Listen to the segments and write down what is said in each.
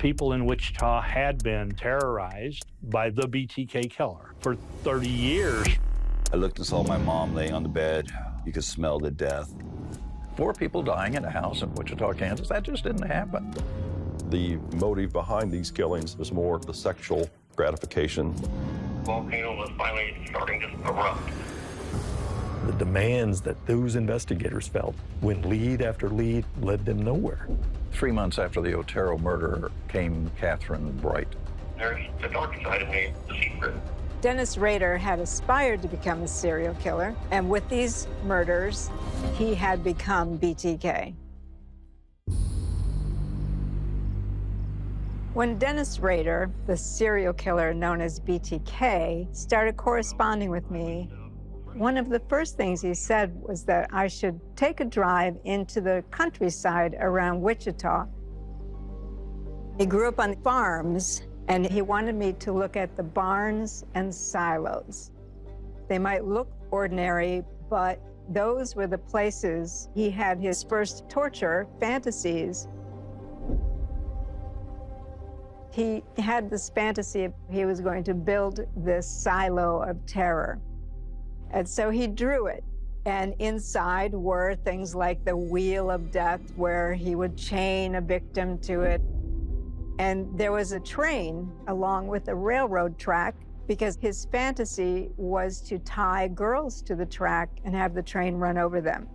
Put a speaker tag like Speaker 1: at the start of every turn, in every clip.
Speaker 1: people in Wichita had been terrorized by the BTK killer for 30 years.
Speaker 2: I looked and saw my mom laying on the bed. You could smell the death.
Speaker 3: 4 people dying in a house in Wichita, Kansas, that just didn't happen.
Speaker 4: The motive behind these killings was more the sexual gratification.
Speaker 5: The volcano was finally starting to erupt.
Speaker 6: The demands that those investigators felt when lead after lead led them nowhere.
Speaker 3: 3 months after the Otero murder came Catherine Bright.
Speaker 5: There's the dark side of me, the secret.
Speaker 7: Dennis Rader had aspired to become a serial killer, and with these murders, he had become BTK. When Dennis Rader, the serial killer known as BTK, started corresponding with me, one of the first things he said was that I should take a drive into the countryside around Wichita. He grew up on farms, and he wanted me to look at the barns and silos. They might look ordinary, but those were the places he had his first torture fantasies. He had this fantasy he was going to build this silo of terror. And so he drew it. And inside were things like the wheel of death, where he would chain a victim to it. And there was a train along with a railroad track, because his fantasy was to tie girls to the track and have the train run over them.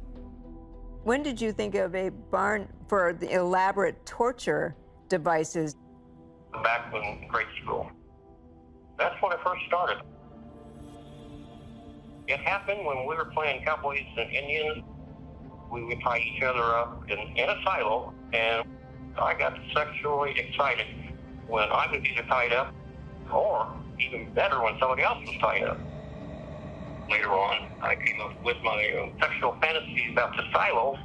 Speaker 7: When did you think of a barn for the elaborate torture devices?
Speaker 5: Back in grade school. That's when I first started. It happened when we were playing cowboys and Indians. We would tie each other up in a silo, and I got sexually excited when I was either tied up, or even better, when somebody else was tied up. Later on, I came up with my sexual fantasies about the silo.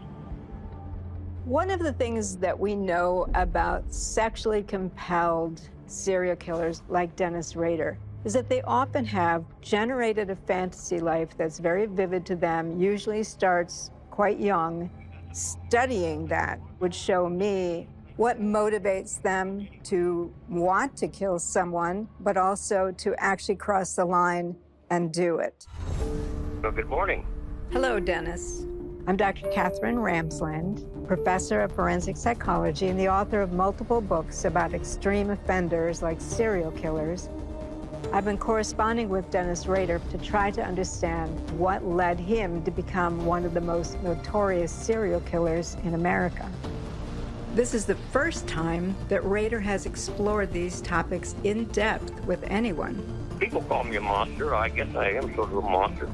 Speaker 7: One of the things that we know about sexually compelled serial killers like Dennis Rader is that they often have generated a fantasy life that's very vivid to them, usually starts quite young. Studying that would show me what motivates them to want to kill someone, but also to actually cross the line and do it.
Speaker 5: Well, good morning.
Speaker 7: Hello, Dennis. I'm Dr. Catherine Ramsland, professor of forensic psychology and the author of multiple books about extreme offenders like serial killers. I've been corresponding with Dennis Rader to try to understand what led him to become one of the most notorious serial killers in America. This is the first time that Rader has explored these topics in depth with anyone.
Speaker 5: People call me a monster. I guess I am sort of a monster.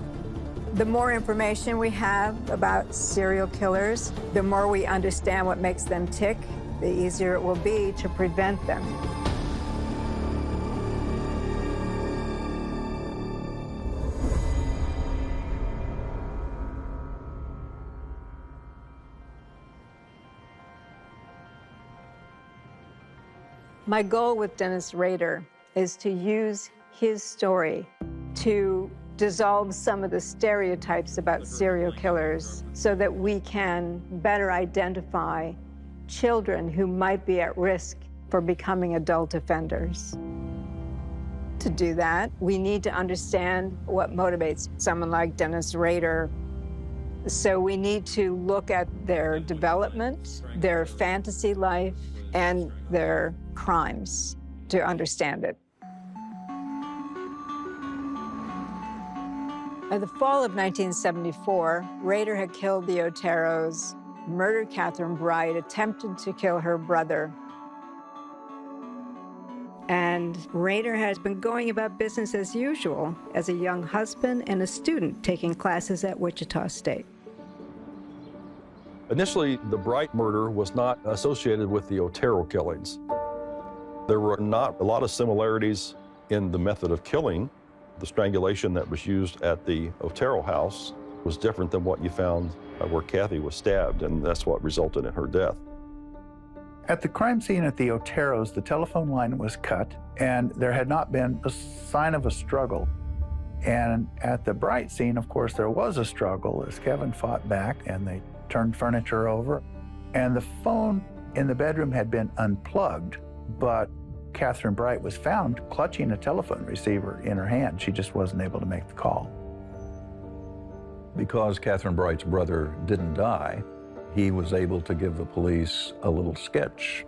Speaker 7: The more information we have about serial killers, the more we understand what makes them tick, the easier it will be to prevent them. My goal with Dennis Rader is to use his story to dissolve some of the stereotypes about serial killers so that we can better identify children who might be at risk for becoming adult offenders. To do that, we need to understand what motivates someone like Dennis Rader. So we need to look at their development, their fantasy life, and their crimes to understand it. By the fall of 1974, Rader had killed the Oteros, murdered Catherine Bright, attempted to kill her brother. And Rader has been going about business as usual as a young husband and a student taking classes at Wichita State.
Speaker 4: Initially, the Bright murder was not associated with the Otero killings. There were not a lot of similarities in the method of killing. The strangulation that was used at the Otero house was different than what you found where Kathy was stabbed, and that's what resulted in her death.
Speaker 8: At the crime scene at the Oteros, the telephone line was cut, and there had not been a sign of a struggle. And at the Bright scene, of course, there was a struggle as Kevin fought back, and they turned furniture over. And the phone in the bedroom had been unplugged, but Catherine Bright was found clutching a telephone receiver in her hand. She just wasn't able to make the call.
Speaker 3: Because Catherine Bright's brother didn't die, he was able to give the police a little sketch.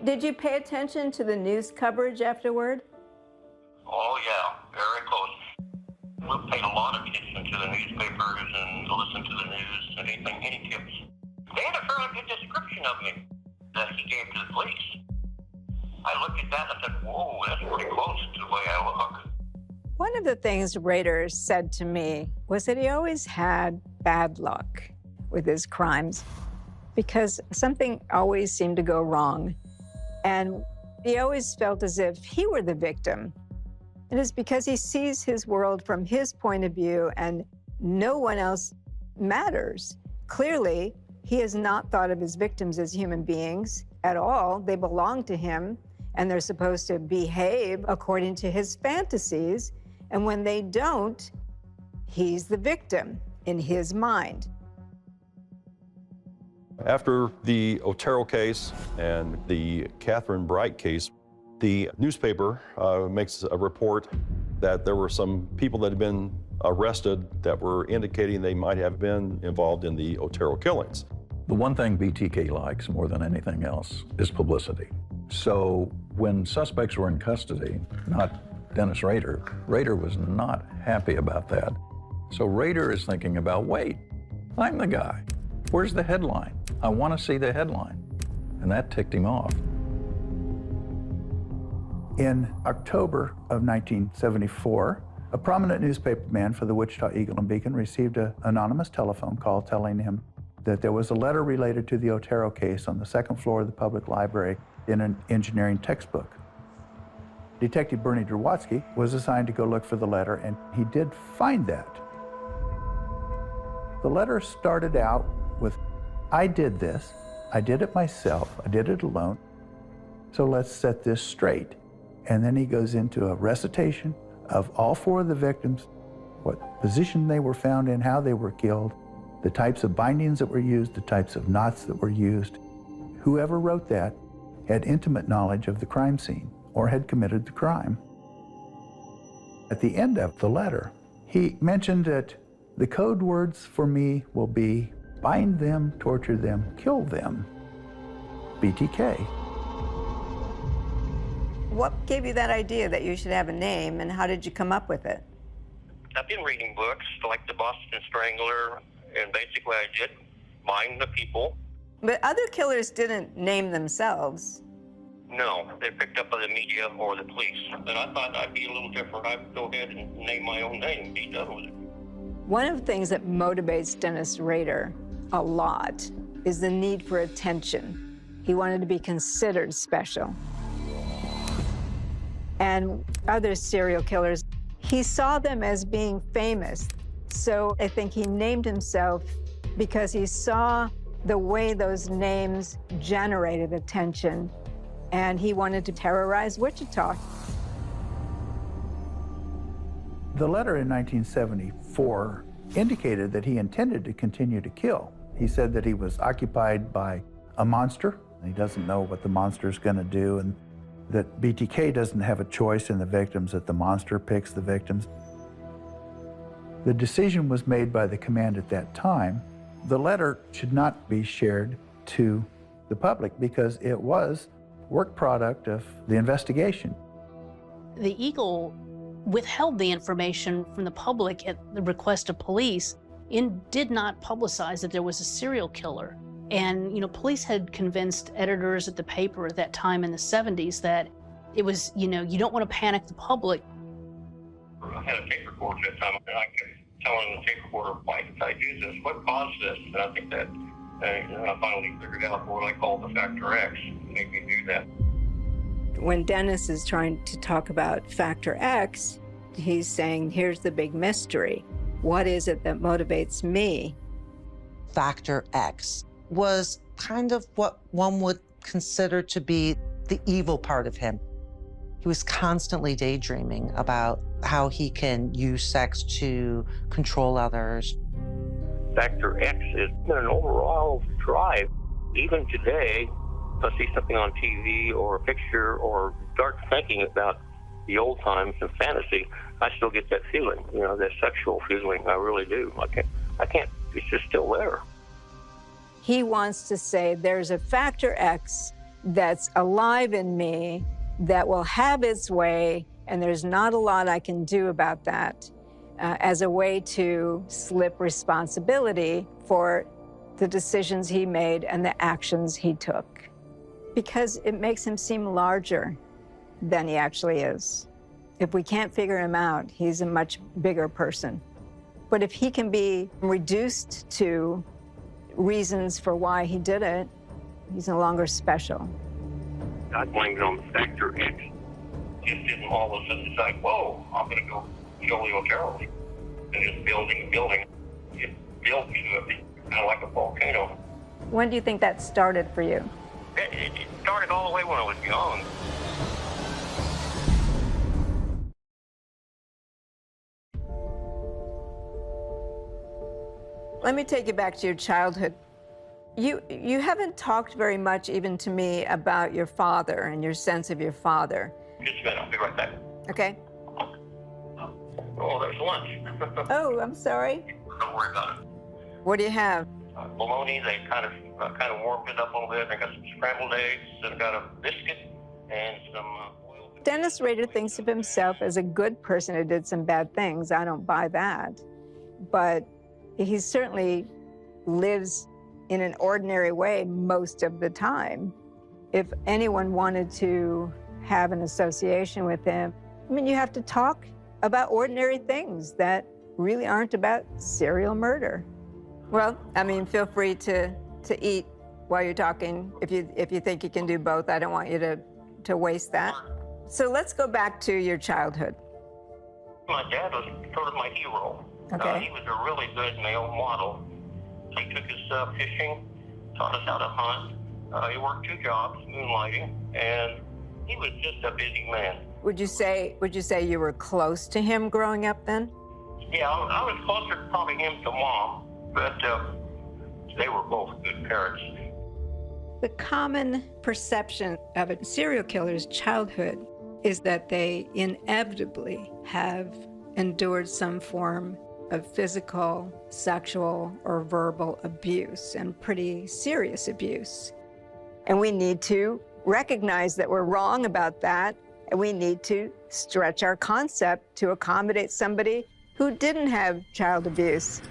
Speaker 7: Did you pay attention to the news coverage afterward?
Speaker 5: Oh, yeah, very close. We paid a lot of attention to the newspapers and listened to the news, anything, any tips. They had a fairly good description of me that he gave to the police. I looked at that and I said, whoa, that's pretty close to the way I look.
Speaker 7: One of the things Rader said to me was that he always had bad luck with his crimes because something always seemed to go wrong. And he always felt as if he were the victim. It is because he sees his world from his point of view and no one else matters. Clearly, he has not thought of his victims as human beings at all. They belong to him and they're supposed to behave according to his fantasies. And when they don't, he's the victim in his mind.
Speaker 4: After the Otero case and the Catherine Bright case, the newspaper makes a report that there were some people that had been arrested that were indicating they might have been involved in the Otero killings.
Speaker 3: The one thing BTK likes more than anything else is publicity. So when suspects were in custody, not Dennis Rader, Rader was not happy about that. So Rader is thinking about, wait, I'm the guy. Where's the headline? I want to see the headline. And that ticked him off.
Speaker 8: In October of 1974, a prominent newspaperman for the Wichita Eagle and Beacon received an anonymous telephone call telling him that there was a letter related to the Otero case on the second floor of the public library in an engineering textbook. Detective Bernie Drawatsky was assigned to go look for the letter, and he did find that. The letter started out with, I did this, I did it myself, I did it alone, so let's set this straight. And then he goes into a recitation of all four of the victims, what position they were found in, how they were killed, the types of bindings that were used, the types of knots that were used. Whoever wrote that had intimate knowledge of the crime scene or had committed the crime. At the end of the letter, he mentioned that the code words for me will be bind them, torture them, kill them. BTK.
Speaker 7: What gave you that idea that you should have a name, and how did you come up with it?
Speaker 5: I've been reading books like The Boston Strangler, and basically I did bind the people.
Speaker 7: But other killers didn't name themselves.
Speaker 5: No, they're picked up by the media or the police. And I thought I'd be a little different. I'd go ahead and name my own name and be done with it.
Speaker 7: One of the things that motivates Dennis Rader a lot is the need for attention. He wanted to be considered special. And other serial killers, he saw them as being famous. So I think he named himself because he saw the way those names generated attention, and he wanted to terrorize Wichita.
Speaker 8: The letter in 1974 indicated that he intended to continue to kill. He said that he was occupied by a monster. He doesn't know what the monster is going to do, and that BTK doesn't have a choice in the victims, that the monster picks the victims. The decision was made by the command at that time. The letter should not be shared to the public because it was work product of the investigation.
Speaker 9: The Eagle withheld the information from the public at the request of police and did not publicize that there was a serial killer. And, you know, police had convinced editors at the paper at that time in the 70s that it was, you know, you don't want to panic the public.
Speaker 5: I had a tape recorder at that time, and I kept telling the tape recorder, why did I do this? What caused this? And I think that I finally figured out what I call the factor X made me do that.
Speaker 7: When Dennis is trying to talk about factor X, he's saying, here's the big mystery. What is it that motivates me?
Speaker 10: Factor X was kind of what one would consider to be the evil part of him. He was constantly daydreaming about how he can use sex to control others.
Speaker 5: Factor X is an overall drive. Even today, I see something on TV or a picture or start thinking about the old times and fantasy, I still get that feeling, you know, that sexual feeling. I really do. I can't, it's just still there.
Speaker 7: He wants to say there's a factor X that's alive in me that will have its way, and there's not a lot I can do about that, as a way to slip responsibility for the decisions he made and the actions he took. Because it makes him seem larger than he actually is. If we can't figure him out, he's a much bigger person. But if he can be reduced to reasons for why he did it, he's no longer special.
Speaker 5: I blamed it on the factor X. Just didn't all of a sudden decide, whoa, I'm going to go kill the Oteros. And just building. It built to it, kind of like a volcano.
Speaker 7: When do you think that started for you?
Speaker 5: It started all the way when I was young.
Speaker 7: Let me take you back to your childhood. You haven't talked very much even to me about your father and your sense of your father.
Speaker 5: Just a minute, I'll be right back.
Speaker 7: Okay.
Speaker 5: Oh, there's lunch.
Speaker 7: Oh, I'm sorry.
Speaker 5: Don't worry about it.
Speaker 7: What do you have?
Speaker 5: Bologna, they kind of warmed it up a little bit. I got some scrambled eggs, and got a biscuit, and some oil.
Speaker 7: Dennis Rader thinks of himself as a good person who did some bad things. I don't buy that. But he certainly lives in an ordinary way most of the time. If anyone wanted to have an association with him, I mean, you have to talk about ordinary things that really aren't about serial murder. Well, I mean, feel free to eat while you're talking if you think you can do both. I don't want you to waste that. So let's go back to your childhood.
Speaker 5: My dad was sort of my hero.
Speaker 7: Okay.
Speaker 5: He was a really good male model. He took us fishing, taught us how to hunt. He worked 2 jobs, moonlighting, and he was just a busy man.
Speaker 7: Would you say you were close to him growing up then?
Speaker 5: Yeah, I was closer probably him to Mom, but they were both good parents.
Speaker 7: The common perception of a serial killer's childhood is that they inevitably have endured some form of physical, sexual, or verbal abuse, and pretty serious abuse. And we need to recognize that we're wrong about that, and we need to stretch our concept to accommodate somebody who didn't have child abuse.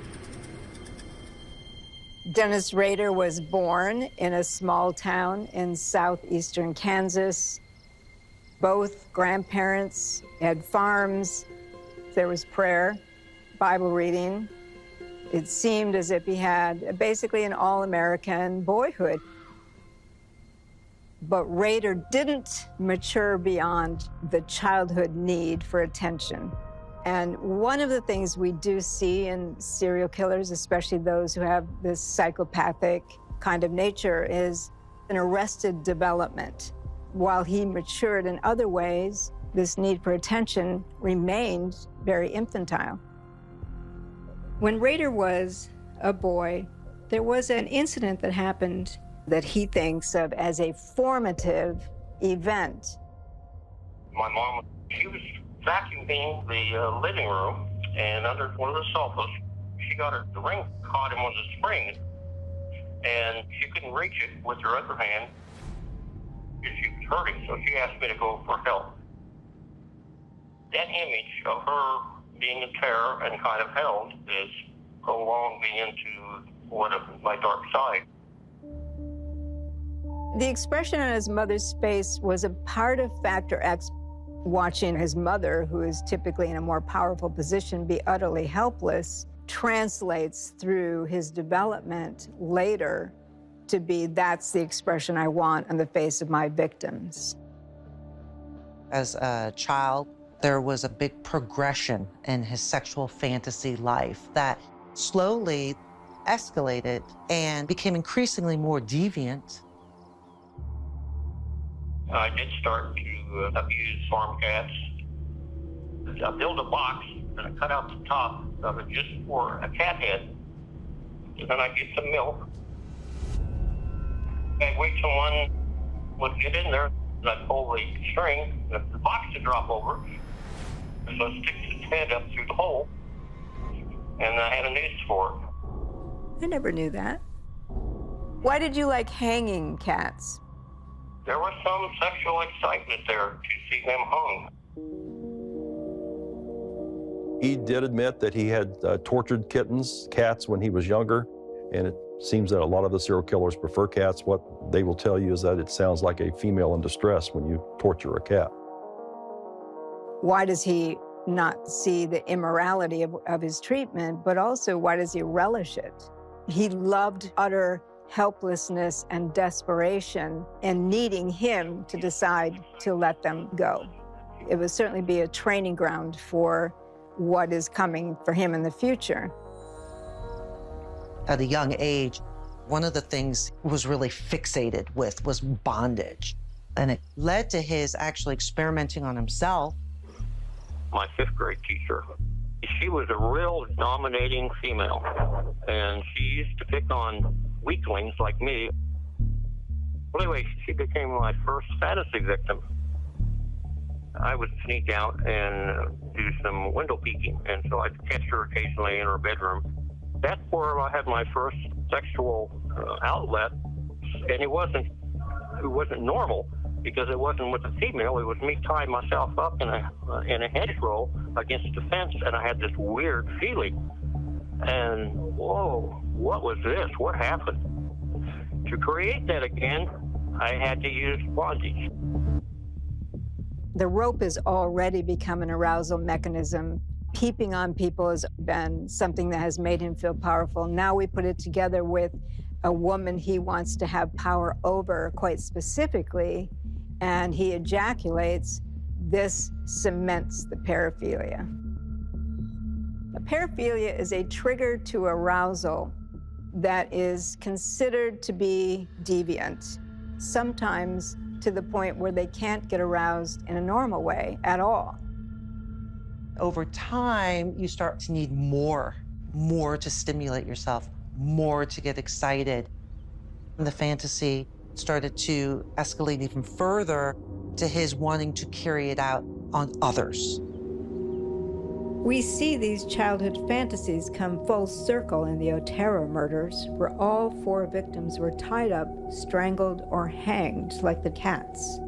Speaker 7: Dennis Rader was born in a small town in southeastern Kansas. Both grandparents had farms. There was prayer, Bible reading. It seemed as if he had basically an all-American boyhood. But Rader didn't mature beyond the childhood need for attention. And one of the things we do see in serial killers, especially those who have this psychopathic kind of nature, is an arrested development. While he matured in other ways, this need for attention remained very infantile. When Rader was a boy, there was an incident that happened that he thinks of as a formative event.
Speaker 5: My mom, she was vacuuming the living room, and under one of the sofas, she got the ring caught in one of the springs, and she couldn't reach it with her other hand. She was hurting, so she asked me to go for help. That image of her being in terror and kind of held is prolonged me into one of my dark side.
Speaker 7: The expression on his mother's face was a part of Factor X. Watching his mother, who is typically in a more powerful position, be utterly helpless translates through his development later to be, that's the expression I want on the face of my victims.
Speaker 10: As a child, there was a big progression in his sexual fantasy life that slowly escalated and became increasingly more deviant.
Speaker 5: I did start to abuse farm cats. I built a box and I cut out the top of it just for a cat head. And then I'd get some milk. I'd wait till one would get in there, and I'd pull the string, and the box would drop over, so it sticks its head up through the hole, and I had a noose for it.
Speaker 7: I never knew that. Why did you like hanging cats?
Speaker 5: There was some sexual excitement there to see them hung.
Speaker 4: He did admit that he had tortured cats when he was younger, and it seems that a lot of the serial killers prefer cats. What they will tell you is that it sounds like a female in distress when you torture a cat.
Speaker 7: Why does he not see the immorality of his treatment, but also why does he relish it? He loved utter helplessness and desperation and needing him to decide to let them go. It would certainly be a training ground for what is coming for him in the future.
Speaker 10: At a young age, one of the things he was really fixated with was bondage. And it led to his actually experimenting on himself.
Speaker 5: My fifth grade teacher, she was a real dominating female, and she used to pick on weaklings like me. Well, anyway, she became my first fantasy victim. I would sneak out and do some window peeking, and so I'd catch her occasionally in her bedroom. That's where I had my first sexual outlet, and it wasn't normal because it wasn't with a female. It was me tying myself up in a hedgerow against the fence, and I had this weird feeling. And whoa, what was this? What happened? To create that again, I had to use bondage.
Speaker 7: The rope has already become an arousal mechanism. Peeping on people has been something that has made him feel powerful. Now we put it together with a woman he wants to have power over quite specifically, and he ejaculates. This cements the paraphilia. A paraphilia is a trigger to arousal that is considered to be deviant, sometimes to the point where they can't get aroused in a normal way at all.
Speaker 10: Over time, you start to need more to stimulate yourself, more to get excited. And the fantasy started to escalate even further to his wanting to carry it out on others.
Speaker 7: We see these childhood fantasies come full circle in the Otero murders, where all 4 victims were tied up, strangled, or hanged like the cats.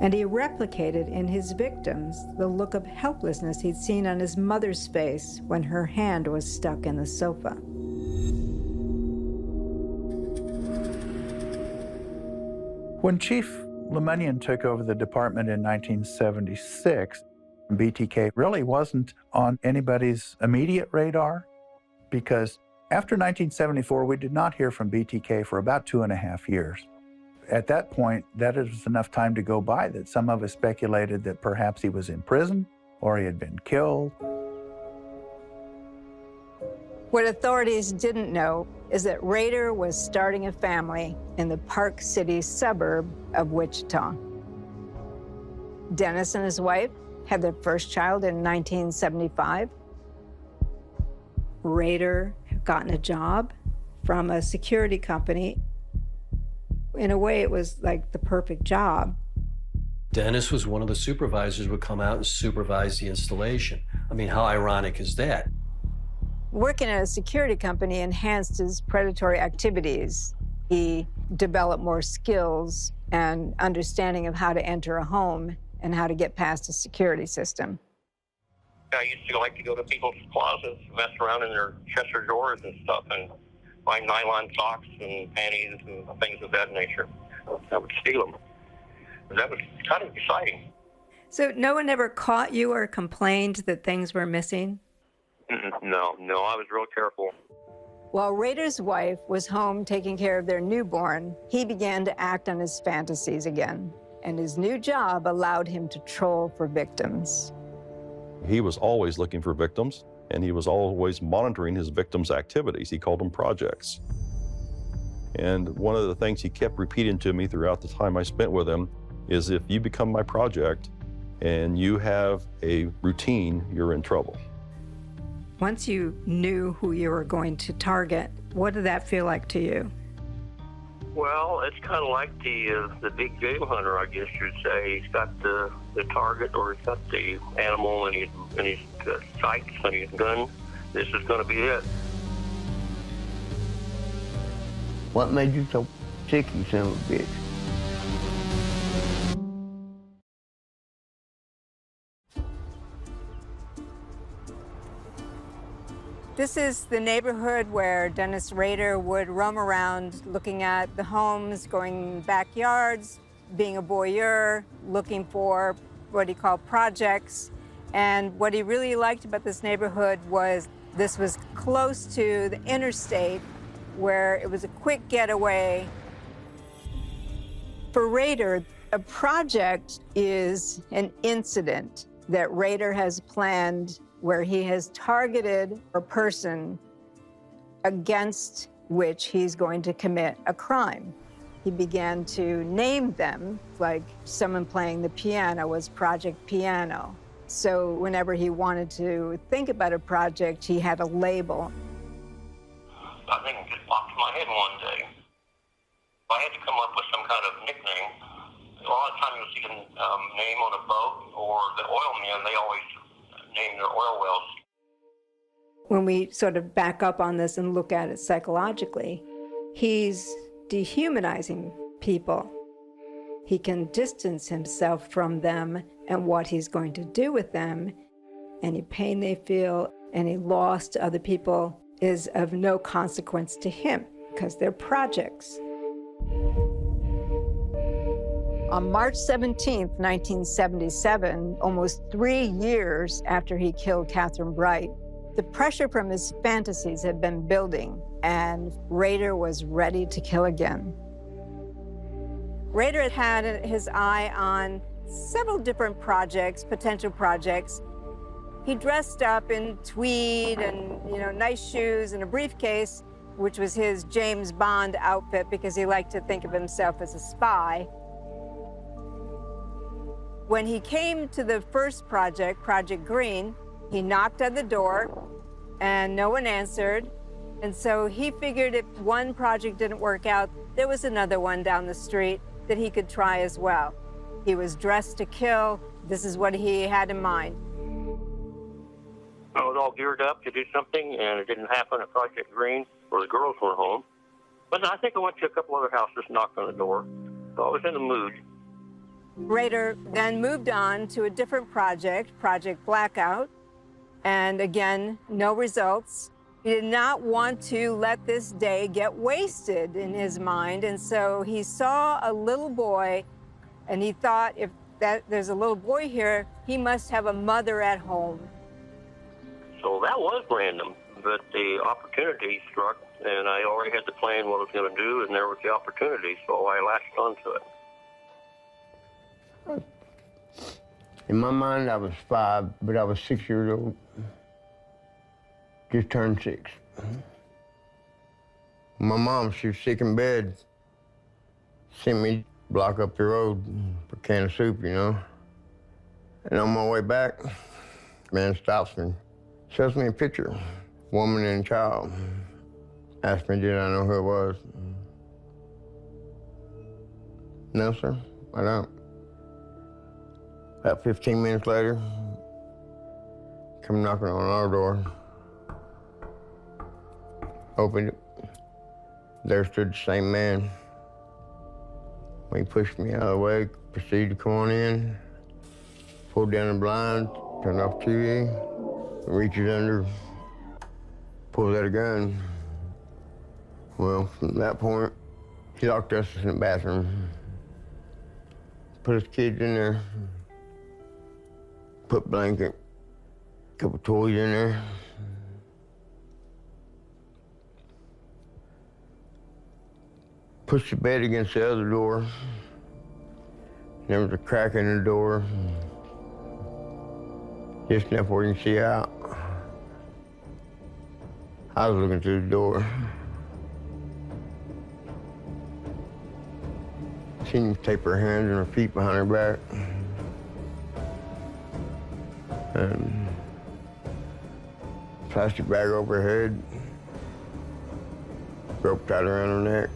Speaker 7: And he replicated in his victims the look of helplessness he'd seen on his mother's face when her hand was stuck in the sofa.
Speaker 8: When Chief Lemunian took over the department in 1976, BTK really wasn't on anybody's immediate radar, because after 1974, we did not hear from BTK for about 2.5 years. At that point, that was enough time to go by that some of us speculated that perhaps he was in prison or he had been killed.
Speaker 7: What authorities didn't know is that Rader was starting a family in the Park City suburb of Wichita. Dennis and his wife had their first child in 1975. Rader had gotten a job from a security company. In a way, it was like the perfect job.
Speaker 11: Dennis was one of the supervisors who would come out and supervise the installation. I mean, how ironic is that?
Speaker 7: Working at a security company enhanced his predatory activities. He developed more skills and understanding of how to enter a home and how to get past a security system.
Speaker 5: I used to like to go to people's closets, mess around in their Chester drawers and stuff, and find nylon socks and panties and things of that nature. I would steal them. That was kind of exciting.
Speaker 7: So no one ever caught you or complained that things were missing?
Speaker 5: No, I was real careful.
Speaker 7: While Rader's wife was home taking care of their newborn, he began to act on his fantasies again, and his new job allowed him to troll for victims.
Speaker 4: He was always looking for victims, and he was always monitoring his victims' activities. He called them projects. And one of the things he kept repeating to me throughout the time I spent with him is, if you become my project and you have a routine, you're in trouble.
Speaker 7: Once you knew who you were going to target, what did that feel like to you?
Speaker 5: Well, it's kind of like the big game hunter, I guess you'd say. He's got the target, or he's got the animal in his sights and his gun. This is going to be it.
Speaker 12: What made you so sick, you son of a bitch?
Speaker 7: This is the neighborhood where Dennis Rader would roam around looking at the homes, going backyards, being a voyeur, looking for what he called projects. And what he really liked about this neighborhood was this was close to the interstate, where it was a quick getaway. For Rader, a project is an incident that Rader has planned where he has targeted a person against which he's going to commit a crime. He began to name them, like someone playing the piano was Project Piano. So whenever he wanted to think about a project, he had a label.
Speaker 5: I think it just popped in my head one day. I had to come up with some kind of nickname. A lot of times you'll see a name on a boat, or the oil men, they always name their oil wells.
Speaker 7: When we sort of back up on this and look at it psychologically, he's dehumanizing people. He can distance himself from them and what he's going to do with them. Any pain they feel, any loss to other people is of no consequence to him because they're projects. On March 17th, 1977, almost 3 years after he killed Catherine Bright, the pressure from his fantasies had been building, and Rader was ready to kill again. Rader had his eye on several different projects, potential projects. He dressed up in tweed and, nice shoes and a briefcase, which was his James Bond outfit because he liked to think of himself as a spy. When he came to the first project, Project Green, he knocked on the door and no one answered. And so he figured if one project didn't work out, there was another one down the street that he could try as well. He was dressed to kill. This is what he had in mind.
Speaker 5: I was all geared up to do something, and it didn't happen at Project Green, where the girls were home. But I think I went to a couple other houses, knocked on the door. So I was in the mood.
Speaker 7: Rader then moved on to a different project, Project Blackout, and again, no results. He did not want to let this day get wasted in his mind, and so he saw a little boy, and he thought if there's a little boy here, he must have a mother at home.
Speaker 5: So that was random, but the opportunity struck, and I already had the plan what I was going to do, and there was the opportunity, so I latched onto it.
Speaker 12: In my mind, I was 5, but I was 6 years old. Just turned 6. My mom, she was sick in bed. Sent me a block up the road for a can of soup, And on my way back, man stops me, shows me a picture, woman and child. Asked me, did I know who it was? No, sir, I don't. About 15 minutes later, come knocking on our door. Opened it. There stood the same man. He pushed me out of the way, proceeded to come on in, pulled down the blind, turned off the TV, reaches under, pulls out a gun. Well, from that point, he locked us in the bathroom, put his kids in there, put blanket, a couple toys in there. Pushed the bed against the other door. There was a crack in the door, just enough where you can see out. I was looking through the door. Seen him tape her hands and her feet behind her back. And plastic bag over her head, rope tied around her neck,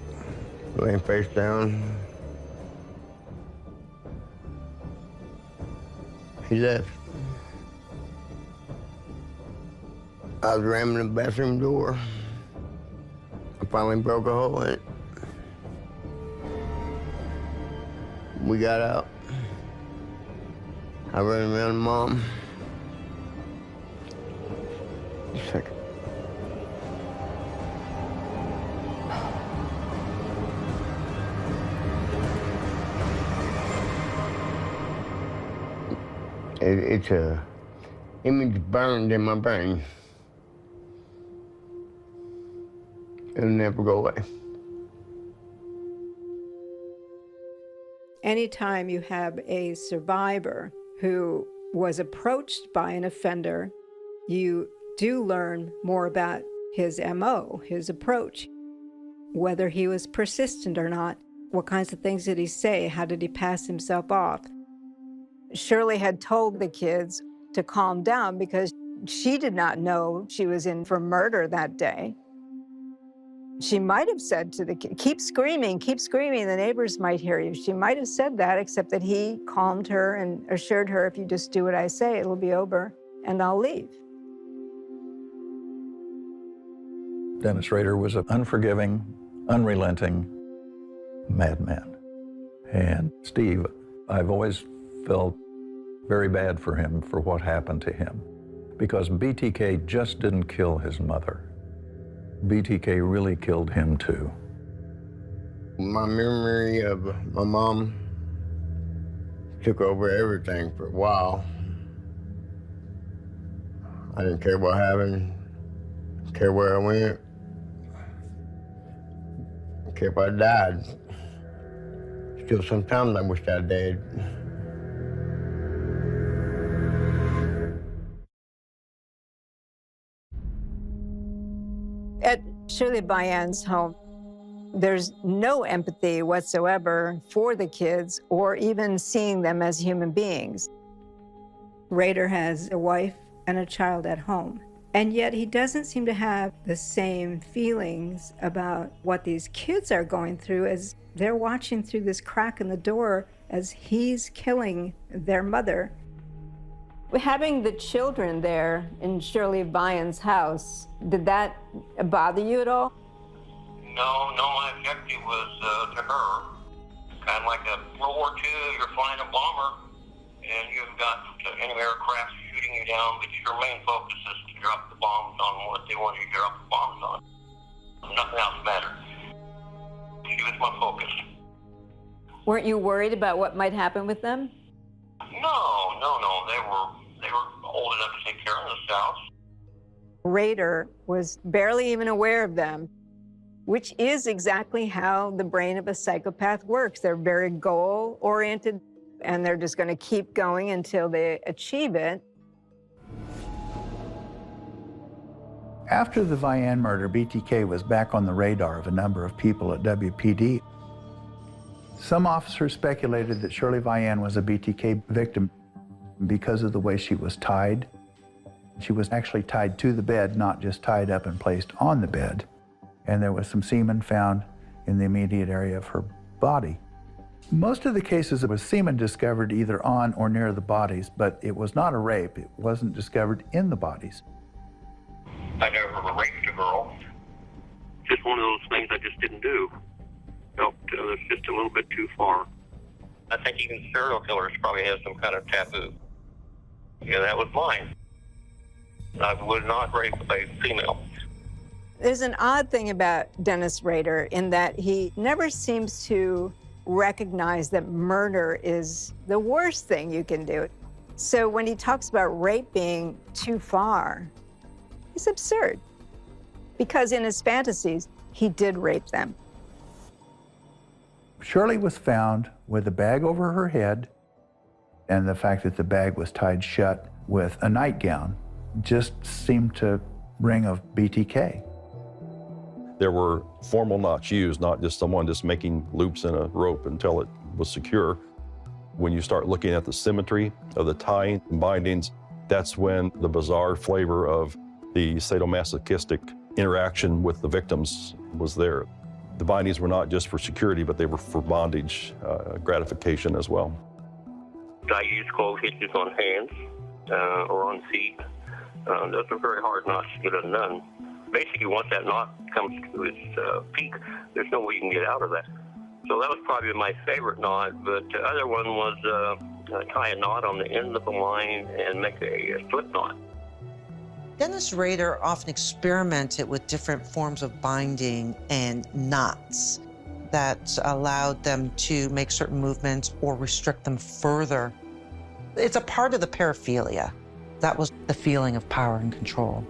Speaker 12: laying face down. He left. I was ramming the bathroom door. I finally broke a hole in it. We got out. I ran around to Mom. Just a second. It's a image burned in my brain. It'll never go away.
Speaker 7: Anytime you have a survivor who was approached by an offender, you do learn more about his MO, his approach, whether he was persistent or not. What kinds of things did he say? How did he pass himself off? Shirley had told the kids to calm down because she did not know she was in for murder that day. She might have said to the kid, keep screaming, the neighbors might hear you. She might have said that, except that he calmed her and assured her, if you just do what I say, it'll be over and I'll leave.
Speaker 3: Dennis Rader was an unforgiving, unrelenting madman. And Steve, I've always felt very bad for him for what happened to him, because BTK just didn't kill his mother. BTK really killed him too.
Speaker 12: My memory of my mom took over everything for a while. I didn't care what happened, didn't care where I went, didn't care if I died. Still sometimes I wish I died.
Speaker 7: At Shirley Bayan's home, there's no empathy whatsoever for the kids or even seeing them as human beings. Rader has a wife and a child at home, and yet he doesn't seem to have the same feelings about what these kids are going through as they're watching through this crack in the door as he's killing their mother. Having the children there in Shirley Bayan's house, did that bother you at all?
Speaker 5: No, my objective was to her. Kind of like a World War II, you're flying a bomber, and you've got enemy aircraft shooting you down, but your main focus is to drop the bombs on what they want you to drop the bombs on. Nothing else mattered. She was my focus.
Speaker 7: Weren't you worried about what might happen with them?
Speaker 5: No. They were old enough to take care of themselves.
Speaker 7: Rader was barely even aware of them, which is exactly how the brain of a psychopath works. They're very goal-oriented, and they're just going to keep going until they achieve it.
Speaker 8: After the Bayan murder, BTK was back on the radar of a number of people at WPD. Some officers speculated that Shirley Bayan was a BTK victim because of the way she was tied. She was actually tied to the bed, not just tied up and placed on the bed. And there was some semen found in the immediate area of her body. Most of the cases, it was semen discovered either on or near the bodies, but it was not a rape. It wasn't discovered in the bodies.
Speaker 5: I never raped a girl.
Speaker 13: Just one of those things I just didn't do. Felt it's just a little bit too far.
Speaker 5: I think even serial killers probably have some kind of taboo. Yeah, that was mine. I would not rape a female.
Speaker 7: There's an odd thing about Dennis Rader in that he never seems to recognize that murder is the worst thing you can do. So when he talks about rape being too far, it's absurd. Because in his fantasies, he did rape them.
Speaker 8: Shirley was found with a bag over her head, and the fact that the bag was tied shut with a nightgown just seemed to ring of BTK.
Speaker 4: There were formal knots used, not just someone just making loops in a rope until it was secure. When you start looking at the symmetry of the tying and bindings, that's when the bizarre flavor of the sadomasochistic interaction with the victims was there. The bindings were not just for security, but they were for bondage gratification as well.
Speaker 5: I use clove hitches on hands or on feet. Those are very hard knots to get undone. Basically, once that knot comes to its peak, there's no way you can get out of that. So that was probably my favorite knot, but the other one was tie a knot on the end of the line and make a slip knot.
Speaker 10: Dennis Rader often experimented with different forms of binding and knots that allowed them to make certain movements or restrict them further. It's a part of the paraphilia. That was the feeling of power and control.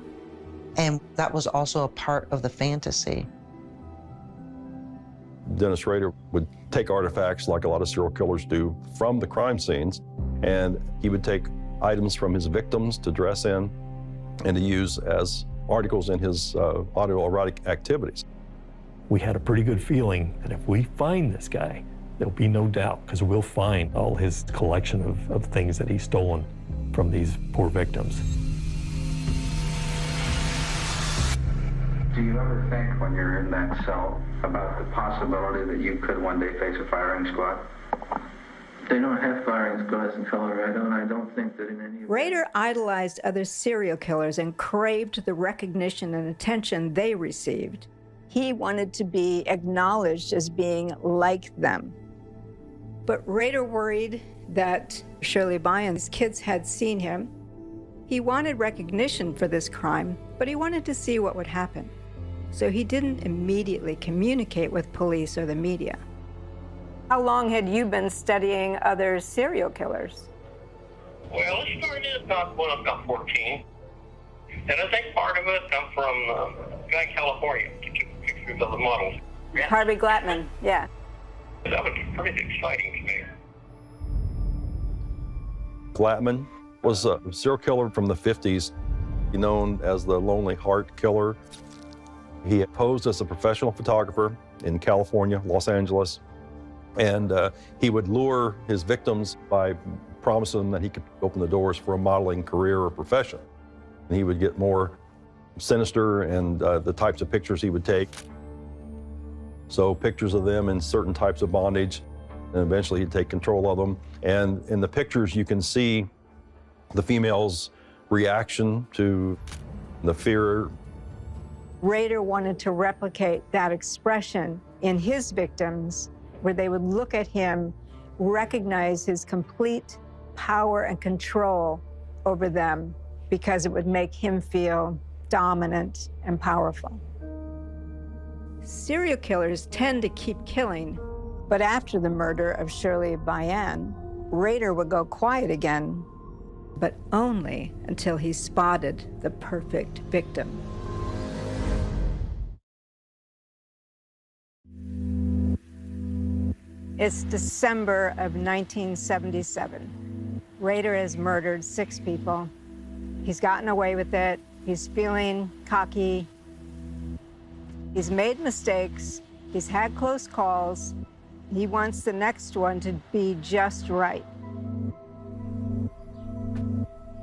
Speaker 10: And that was also a part of the fantasy.
Speaker 4: Dennis Rader would take artifacts, like a lot of serial killers do, from the crime scenes, and he would take items from his victims to dress in and to use as articles in his autoerotic activities.
Speaker 6: We had a pretty good feeling that if we find this guy, there'll be no doubt, because we'll find all his collection of things that he's stolen from these poor victims.
Speaker 14: Do you ever think when you're in that cell about the possibility that you could one day face a firing squad? They don't have firing squads in Colorado, and I don't think that in any...
Speaker 7: Rader idolized other serial killers and craved the recognition and attention they received. He wanted to be acknowledged as being like them. But Rader worried that Shirley Bayan's kids had seen him. He wanted recognition for this crime, but he wanted to see what would happen. So he didn't immediately communicate with police or the media. How long had you been studying other serial killers?
Speaker 5: Well, it started about when I was about 14. And I think part of it comes from a guy in California to took pictures of the models.
Speaker 7: Harvey Glattman, yeah.
Speaker 5: That was pretty exciting to me.
Speaker 4: Glattman was a serial killer from the 50s, known as the Lonely Heart Killer. He posed as a professional photographer in California, Los Angeles, and he would lure his victims by promising them that he could open the doors for a modeling career or profession. And he would get more sinister and the types of pictures he would take. So pictures of them in certain types of bondage, and eventually he'd take control of them. And in the pictures, you can see the female's reaction to the fear.
Speaker 7: Rader wanted to replicate that expression in his victims, where they would look at him, recognize his complete power and control over them, because it would make him feel dominant and powerful. Serial killers tend to keep killing, but after the murder of Shirley Bayan, Rader would go quiet again, but only until he spotted the perfect victim. It's December of 1977. Rader has murdered 6 people. He's gotten away with it. He's feeling cocky. He's made mistakes. He's had close calls. He wants the next one to be just right.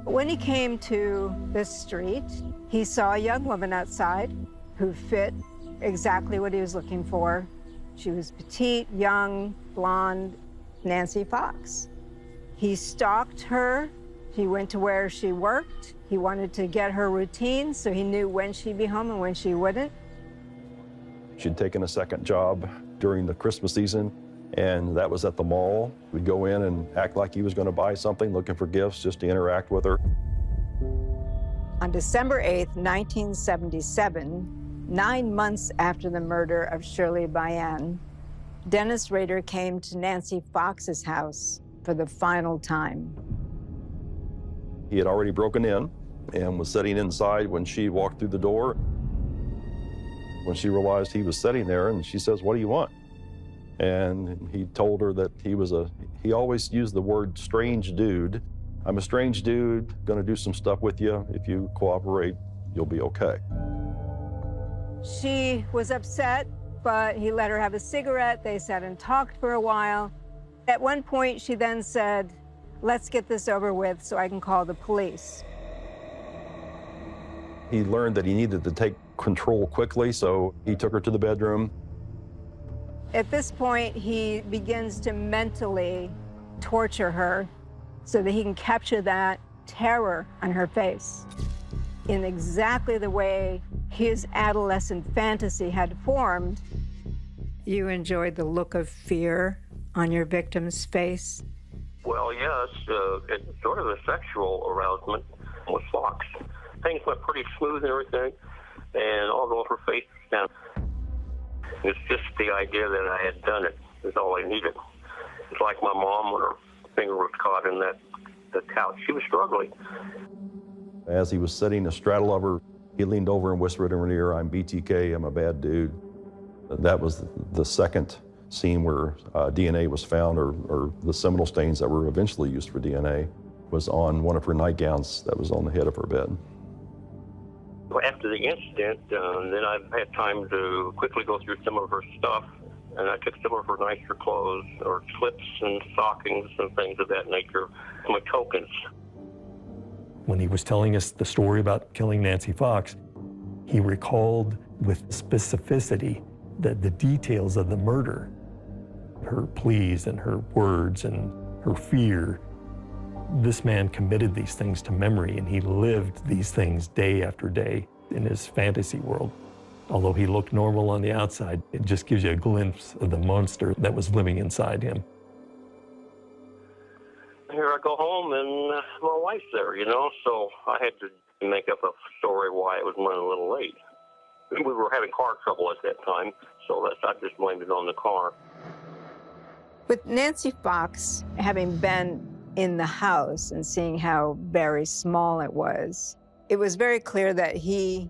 Speaker 7: When he came to this street, he saw a young woman outside who fit exactly what he was looking for. She was petite, young, blonde, Nancy Fox. He stalked her. He went to where she worked. He wanted to get her routine so he knew when she'd be home and when she wouldn't.
Speaker 4: She'd taken a second job during the Christmas season, and that was at the mall. We'd go in and act like he was going to buy something, looking for gifts just to interact with her.
Speaker 7: On December 8th, 1977, 9 months after the murder of Shirley Bayan, Dennis Rader came to Nancy Fox's house for the final time.
Speaker 4: He had already broken in and was sitting inside when she walked through the door. When she realized he was sitting there, and she says, "What do you want?" And he told her that he always used the word strange dude. "I'm a strange dude, gonna do some stuff with you. If you cooperate, you'll be okay."
Speaker 7: She was upset, but he let her have a cigarette. They sat and talked for a while. At one point, she then said, "Let's get this over with so I can call the police."
Speaker 4: He learned that he needed to take control quickly, so he took her to the bedroom.
Speaker 7: At this point, he begins to mentally torture her so that he can capture that terror on her face in exactly the way his adolescent fantasy had formed. You enjoyed the look of fear on your victim's face?
Speaker 5: Well, yes, it's sort of a sexual arousement with Fox. Things went pretty smooth and everything, and all going for face down. It's just the idea that I had done it is all I needed. It's like my mom when her finger was caught in the couch. She was struggling.
Speaker 4: As he was sitting astraddle of her, he leaned over and whispered in her ear, "I'm BTK, I'm a bad dude." That was the second scene where DNA was found, or the seminal stains that were eventually used for DNA, was on one of her nightgowns that was on the head of her bed.
Speaker 5: After the incident, then I had time to quickly go through some of her stuff, and I took some of her nicer clothes, or clips and stockings and things of that nature, my tokens.
Speaker 6: When he was telling us the story about killing Nancy Fox, he recalled with specificity the details of the murder, her pleas and her words and her fear. This man committed these things to memory, and he lived these things day after day in his fantasy world. Although he looked normal on the outside, it just gives you a glimpse of the monster that was living inside him.
Speaker 5: Here I go home, and my wife's there, so I had to make up a story why it was running a little late. We were having car trouble at that time, so I just blamed it on the car.
Speaker 7: With Nancy Fox having been in the house and seeing how very small it was very clear that he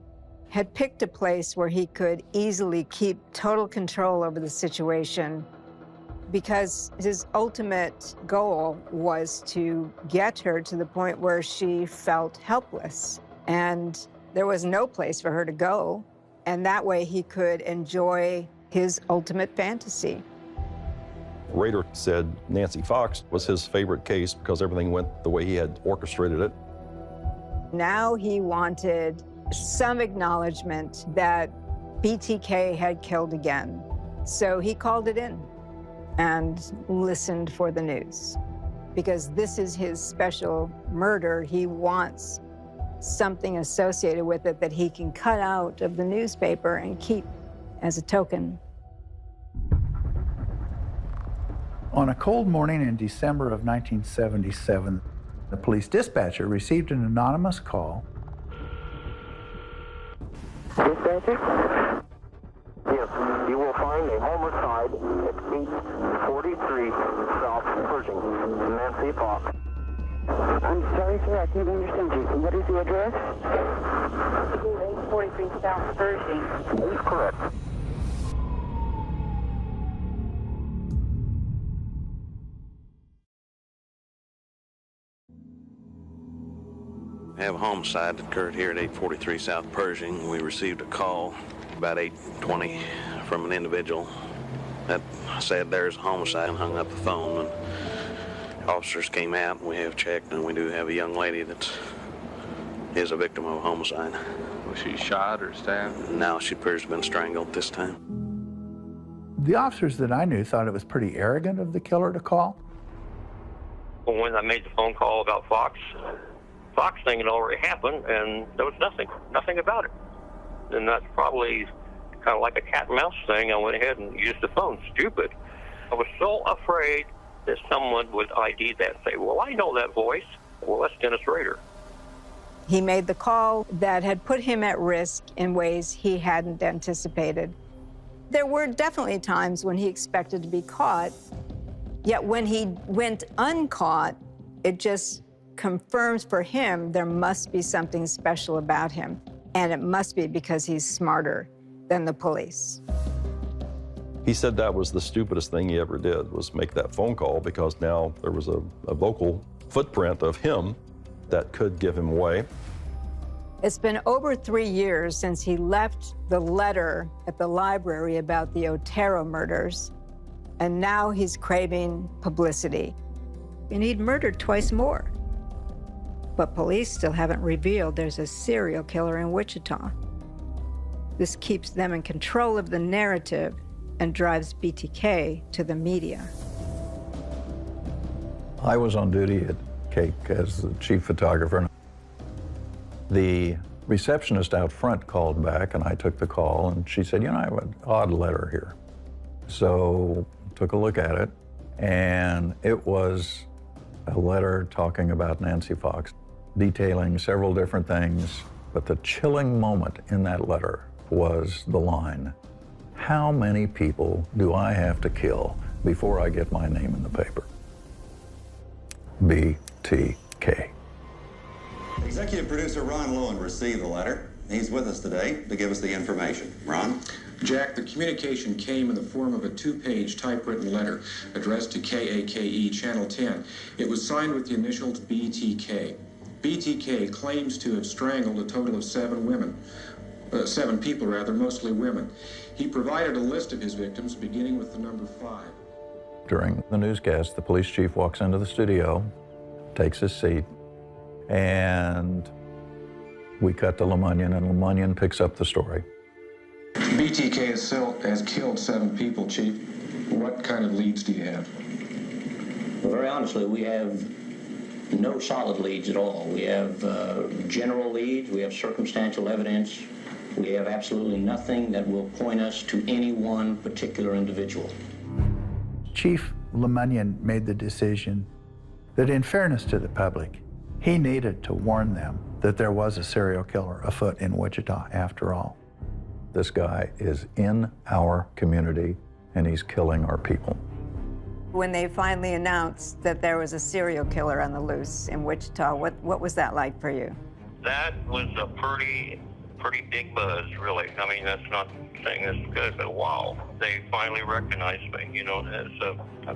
Speaker 7: had picked a place where he could easily keep total control over the situation, because his ultimate goal was to get her to the point where she felt helpless, and there was no place for her to go, and that way he could enjoy his ultimate fantasy.
Speaker 4: Rader said Nancy Fox was his favorite case because everything went the way he had orchestrated it.
Speaker 7: Now he wanted some acknowledgement that BTK had killed again. So he called it in and listened for the news. Because this is his special murder, he wants something associated with it that he can cut out of the newspaper and keep as a token.
Speaker 8: On a cold morning in December of 1977, the police dispatcher received an anonymous call.
Speaker 5: Dispatcher? Yes, you will find a homicide at 843 South Pershing, Nancy Fox.
Speaker 15: I'm sorry, sir, I can't understand you. What is the address? 843 South Pershing.
Speaker 5: That is correct.
Speaker 16: We have a homicide that occurred here at 843 South Pershing. We received a call about 8:20 from an individual that said there's a homicide, and hung up the phone. And officers came out, and we have checked, and we do have a young lady that is a victim of a homicide.
Speaker 17: Was she shot or stabbed?
Speaker 16: No, she appears to have been strangled this time.
Speaker 8: The officers that I knew thought it was pretty arrogant of the killer to call.
Speaker 5: Well, when I made the phone call about Fox thing had already happened, and there was nothing about it. And that's probably kind of like a cat and mouse thing. I went ahead and used the phone. Stupid. I was so afraid that someone would ID that and say, well, I know that voice. Well, that's Dennis Rader.
Speaker 7: He made the call that had put him at risk in ways he hadn't anticipated. There were definitely times when he expected to be caught, yet when he went uncaught, it just confirms for him there must be something special about him, and it must be because he's smarter than the police.
Speaker 4: He said that was the stupidest thing he ever did, was make that phone call, because now there was a vocal footprint of him that could give him away.
Speaker 7: It's been over 3 years since he left the letter at the library about the Otero murders, and now he's craving publicity. And he'd murdered twice more. But police still haven't revealed there's a serial killer in Wichita. This keeps them in control of the narrative and drives BTK to the media.
Speaker 3: I was on duty at Cake as the chief photographer. The receptionist out front called back, and I took the call, and she said, you know, I have an odd letter here. So took a look at it, and it was a letter talking about Nancy Fox, detailing several different things, but the chilling moment in that letter was the line, how many people do I have to kill before I get my name in the paper? BTK.
Speaker 18: Executive producer Ron Lowen received the letter. He's with us today to give us the information. Ron?
Speaker 19: Jack, the communication came in the form of a 2-page typewritten letter addressed to KAKE Channel 10. It was signed with the initials BTK. BTK claims to have strangled a total of 7 people, mostly women. He provided a list of his victims, beginning with the number 5.
Speaker 3: During the newscast, the police chief walks into the studio, takes his seat, and we cut to Lemunyon, and Lemunyon picks up the story.
Speaker 19: BTK has killed 7 people, Chief. What kind of leads do you have?
Speaker 20: Well, very honestly, we have no solid leads at all. We have general leads, we have circumstantial evidence, we have absolutely nothing that will point us to any one particular individual.
Speaker 8: Chief Lemunyon made the decision that in fairness to the public, he needed to warn them that there was a serial killer afoot in Wichita after all.
Speaker 3: This guy is in our community, and he's killing our people.
Speaker 7: When they finally announced that there was a serial killer on the loose in Wichita, what was that like for you?
Speaker 5: That was a pretty big buzz, really. I mean, that's not saying that's good, but wow, they finally recognized me, you know, I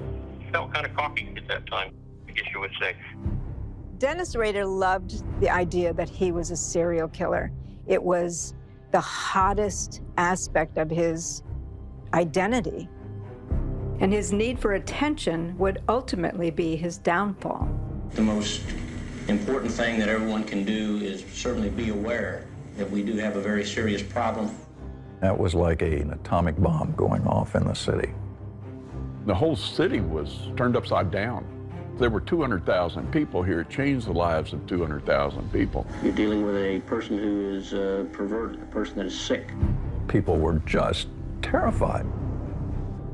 Speaker 5: felt kind of cocky at that time, I guess you would say.
Speaker 7: Dennis Rader loved the idea that he was a serial killer. It was the hottest aspect of his identity. And his need for attention would ultimately be his downfall.
Speaker 20: The most important thing that everyone can do is certainly be aware that we do have a very serious problem.
Speaker 3: That was like an atomic bomb going off in the city.
Speaker 21: The whole city was turned upside down. There were 200,000 people here. It changed the lives of 200,000 people.
Speaker 20: You're dealing with a person who is perverted, a person that is sick.
Speaker 3: People were just terrified.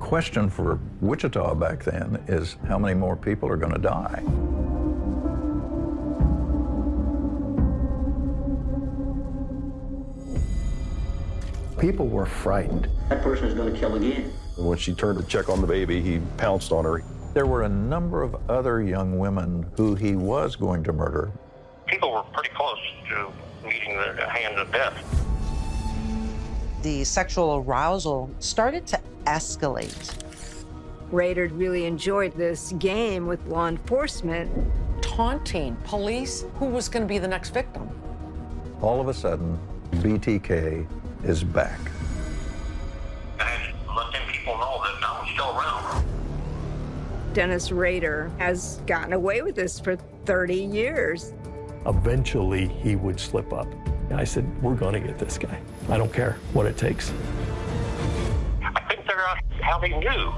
Speaker 3: Question for Wichita back then is how many more people are going to die?
Speaker 8: People were frightened.
Speaker 20: That person is going to kill again.
Speaker 4: When she turned to check on the baby, he pounced on her.
Speaker 3: There were a number of other young women who he was going to murder.
Speaker 5: People were pretty close to meeting the hand of death.
Speaker 10: The sexual arousal started to escalate.
Speaker 7: Rader really enjoyed this game with law enforcement.
Speaker 22: Taunting police who was going to be the next victim.
Speaker 3: All of a sudden, BTK is back.
Speaker 5: And let them people know that now he's still around.
Speaker 7: Dennis Rader has gotten away with this for 30 years.
Speaker 6: Eventually, he would slip up. I said, we're going to get this guy. I don't care what it takes.
Speaker 5: I couldn't figure out how they knew.